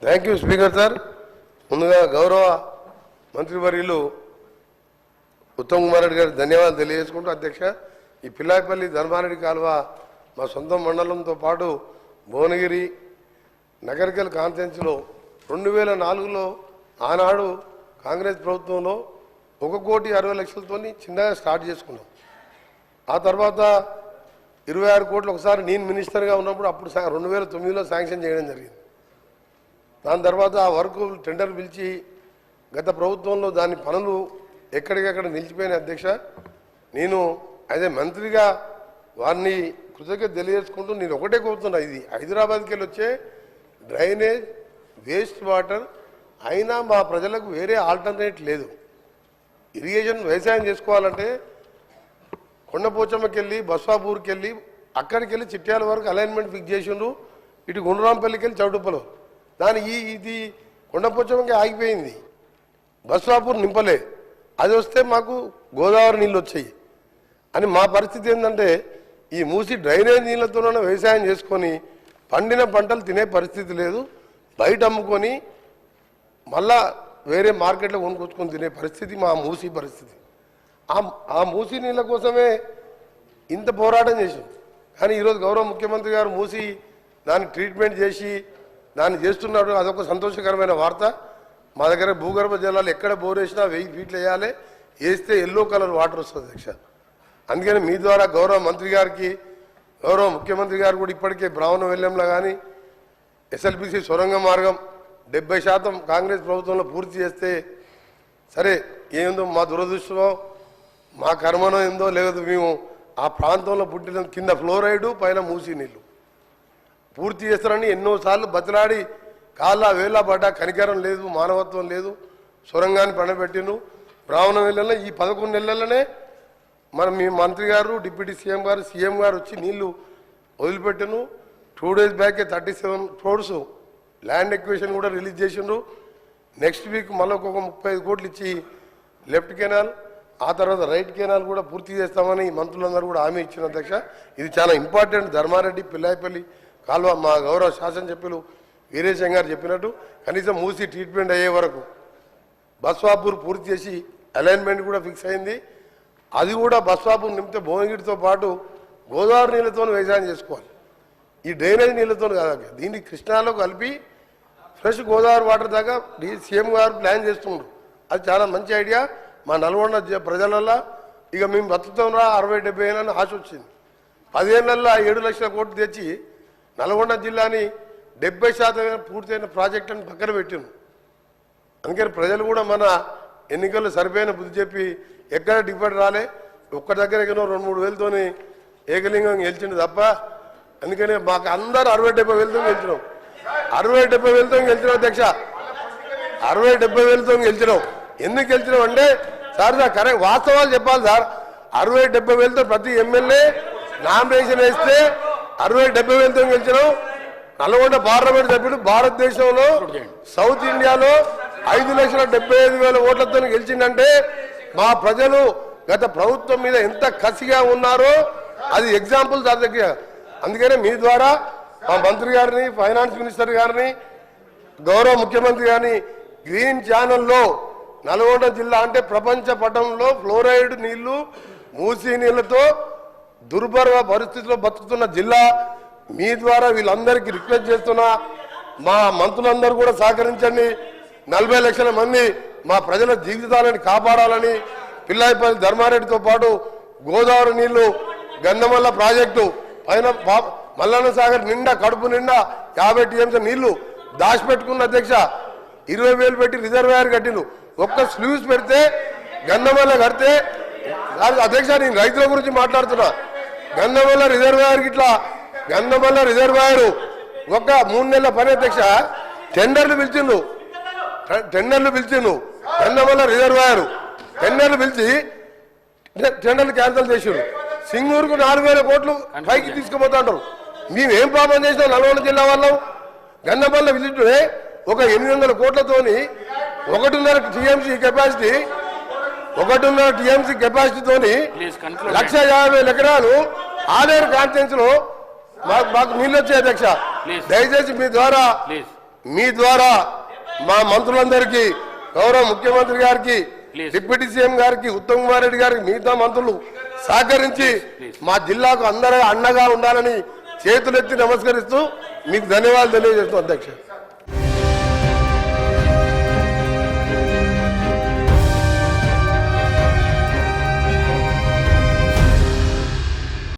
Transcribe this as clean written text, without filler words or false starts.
Thank you speaker sir. ముందుగా గౌరవ మంత్రివర్యులు ఉత్తమ్ కుమార్ రెడ్డి గారు ధన్యవాదాలు తెలియజేసుకుంటూ, అధ్యక్ష, ఈ పిల్లాయిపల్లి ధర్మారెడ్డి కాలువ మా సొంత మండలంతో పాటు భువనగిరి నగరికల్ కాన్ఫరెన్స్లో 2004లో ఆనాడు కాంగ్రెస్ ప్రభుత్వంలో 1,60,00,000 చిన్నగా స్టార్ట్ చేసుకున్నాం. ఆ తర్వాత 26 కోట్లు ఒకసారి నేను మినిస్టర్గా ఉన్నప్పుడు అప్పుడు 2009లో శాంక్షన్ చేయడం జరిగింది. దాని తర్వాత ఆ వర్క్ టెండర్ పిలిచి గత ప్రభుత్వంలో దాని పనులు ఎక్కడికక్కడ నిలిచిపోయిన అధ్యక్ష. నేను అదే మంత్రిగా వారిని కృతజ్ఞత తెలియజేసుకుంటూ నేను ఒకటే కోరుతున్నా, ఇది హైదరాబాద్కి వెళ్ళి వచ్చే డ్రైనేజ్ వేస్ట్ వాటర్ అయినా మా ప్రజలకు వేరే ఆల్టర్నేట్ లేదు. ఇరిగేషన్ వ్యవసాయం చేసుకోవాలంటే కొండపోచమ్మకి వెళ్ళి బస్వాపూర్కి వెళ్ళి అక్కడికి వెళ్ళి చిట్యాల వరకు అలైన్మెంట్ ఫిక్స్ చేసిండ్రు. ఇటు గుండ్రాంపల్లికి వెళ్ళి చౌటుప్పలు దాని ఇది కొండపోచమ్మకి ఆగిపోయింది, బస్వాపూర్ నింపలే. అది వస్తే మాకు గోదావరి నీళ్ళు వచ్చాయి అని మా పరిస్థితి ఏంటంటే ఈ మూసి డ్రైనేజ్ నీళ్ళతోనే వ్యవసాయం చేసుకొని పండిన పంటలు తినే పరిస్థితి లేదు, బయట అమ్ముకొని మళ్ళా వేరే మార్కెట్లో కొనుక్కొచ్చుకొని తినే పరిస్థితి మా మూసి పరిస్థితి. ఆ మూసి నీళ్ళ కోసమే ఇంత పోరాటం చేసాం. కానీ ఈరోజు గౌరవ ముఖ్యమంత్రి గారు మూసి దాన్ని ట్రీట్మెంట్ చేసి దాన్ని చేస్తున్నారు, అదొక సంతోషకరమైన వార్త. మా దగ్గర భూగర్భ జలాలు ఎక్కడ బోర్ వేసినా 1000 ఫీట్లు వేయాలి, వేస్తే ఎల్లో కలర్ వాటర్ వస్తుంది అధ్యక్ష. అందుకని మీ ద్వారా గౌరవ మంత్రి గారికి, గౌరవ ముఖ్యమంత్రి గారు కూడా ఇప్పటికే బ్రాహ్మణ వెల్లంలో కానీ ఎస్ఎల్బిసి సొరంగ మార్గం 70% కాంగ్రెస్ ప్రభుత్వంలో పూర్తి చేస్తే సరే, ఏందో మా దురదృష్టమో మా కర్మనో ఏందో లేదు, మేము ఆ ప్రాంతంలో పుట్టిన కింద ఫ్లోరైడు పైన మూసి నీళ్ళు పూర్తి చేస్తారని ఎన్నోసార్లు బతిలాడి కాళ్ళ వేళ పడ్డా కనికరం లేదు, మానవత్వం లేదు. సొరంగాన్ని పండబెట్టిను. బ్రాహ్మణ వెల్లంలో ఈ 11 నెలలనే మీ మంత్రి గారు, డిప్యూటీ సీఎం గారు వచ్చి నీళ్లు వదిలిపెట్టిను. 2 డేస్ బ్యాకే 37 crores ల్యాండ్ ఎక్విజిషన్ కూడా రిలీజ్ చేసిండ్రు. నెక్స్ట్ వీక్ మళ్ళీ ఒక 35 కోట్లు ఇచ్చి లెఫ్ట్ కెనాల్, ఆ తర్వాత రైట్ కెనాల్ కూడా పూర్తి చేస్తామని మంత్రులందరూ కూడా హామీ ఇచ్చిన అధ్యక్ష. ఇది చాలా ఇంపార్టెంట్. ధర్మారెడ్డి పిల్లాయిపల్లి కాలువ మా గౌరవ శాసనసభ్యులు వీరేశం గారు చెప్పినట్టు కనీసం మూసి ట్రీట్మెంట్ అయ్యే వరకు బస్వాపూర్ పూర్తి చేసి అలైన్మెంట్ కూడా ఫిక్స్ అయింది. అది కూడా బస్వాపూర్ నింపితే భువనగిరితో పాటు గోదావరి నీళ్ళతో వ్యవసాయం చేసుకోవాలి, ఈ డ్రైనేజ్ నీళ్ళతో కాదు. దీన్ని కృష్ణాలో కలిపి ఫ్రెష్ గోదావరి వాటర్ దాకా సీఎం గారు ప్లాన్ చేస్తున్నారు. అది చాలా మంచి ఐడియా. మా నల్గొండ ప్రజలల్లో ఇక మేము బతుకుతాంరా 60-70 ఏళ్ళని ఆశ వచ్చింది. 10 ఏళ్లలో 7 లక్షల కోట్లు తెచ్చి నల్గొండ జిల్లాని 70% పూర్తయిన ప్రాజెక్ట్ అని పక్కన పెట్టిను. అందుకని ప్రజలు కూడా మన ఎన్నికల్లో సరిపోయిన బుద్ధి చెప్పి ఎక్కడ డిఫెక్ట్ రాలే, ఒక్క దగ్గర 2-3 వేలతోని ఏకలింగం గెలిచిండు తప్ప. అందుకని మాకు అందరూ 60-70 వేలతో గెలిచినాం. 60-70 వేలతో గెలిచినాం అధ్యక్ష, 60-70 వేలతో గెలిచినాం. ఎందుకు గెలిచినాం అంటే సార్ కరెక్ట్ వాస్తవాలు చెప్పాలి సార్. 60-70 వేలతో ప్రతి ఎమ్మెల్యే నామినేషన్ వేస్తే 60-70 వేలతో గెలిచినాం. నల్గొండ పార్లమెంట్ సభ్యుడు భారతదేశంలో సౌత్ ఇండియాలో 5,75,000 ఓట్లతో గెలిచిందంటే మా ప్రజలు గత ప్రభుత్వం మీద ఎంత కసిగా ఉన్నారో అది ఎగ్జాంపుల్ సార్ దగ్గర. అందుకనే మీ ద్వారా మా మంత్రి గారిని, ఫైనాన్స్ మినిస్టర్ గారిని, గౌరవ ముఖ్యమంత్రి గారిని గ్రీన్ ఛానల్లో నల్గొండ జిల్లా అంటే ప్రపంచ పటంలో ఫ్లోరైడ్ నీళ్లు మూసీ నీళ్లతో దుర్భర పరిస్థితిలో బతుకుతున్న జిల్లా. మీ ద్వారా వీళ్ళందరికీ రిక్వెస్ట్ చేస్తున్నా, మా మంత్రులందరూ కూడా సహకరించండి. 40 లక్షల మంది మా ప్రజల జీవితాలను కాపాడాలని పిల్లాయిపల్లి ధర్మారెడ్డితో పాటు గోదావరి నీళ్లు గంధమల్ల ప్రాజెక్టు పైన మల్లన్న సాగర్ నిండా కడుపు నిండా 50 TMC నీళ్లు దాచిపెట్టుకున్న అధ్యక్ష. 20,000 పెట్టి రిజర్వాయర్ కట్టిండు. ఒక్క స్లూస్ పెడితే గంధమల్ల కడితే అధ్యక్ష, నేను రైతుల గురించి మాట్లాడుతున్నా. గంధమల్ల రిజర్వాయర్ ఇట్లా గంధమల్ల రిజర్వాయర్ ఒక 3 నెలల పని అధ్యక్ష. టెండర్లు పిలిచిండు గంధమల్ల రిజర్వాయర్ టెండర్లు పిలిచి టెండర్లు క్యాన్సిల్ చేసారు. సింగూరుకు 4,000 కోట్లు పైకి తీసుకుపోతాంటారు. మేమేం పాపం చేసినాం నల్గొండ జిల్లా వాళ్ళం? గంధమల్ల విజిట్లే ఒక 800 కోట్లతోని 1.5 TMC కెపాసిటీ 1.5 TMC కెపాసిటీతోని 1,50,000 ఎకరాలు ఆలేరు కాన్ఫరెన్స్ లో మాకు నీళ్ళు వచ్చాయి అధ్యక్ష. దయచేసి మీ ద్వారా మీ ద్వారా మా మంత్రులందరికీ, గౌరవ ముఖ్యమంత్రి గారికి, డిప్యూటీ సీఎం గారికి, ఉత్తమ్ కుమార్ రెడ్డి గారికి, మిగతా మంత్రులు సహకరించి మా జిల్లాకు అందరూ అండగా ఉండాలని చేతులెత్తి నమస్కరిస్తూ మీకు ధన్యవాదాలు తెలియజేస్తున్నాం అధ్యక్ష.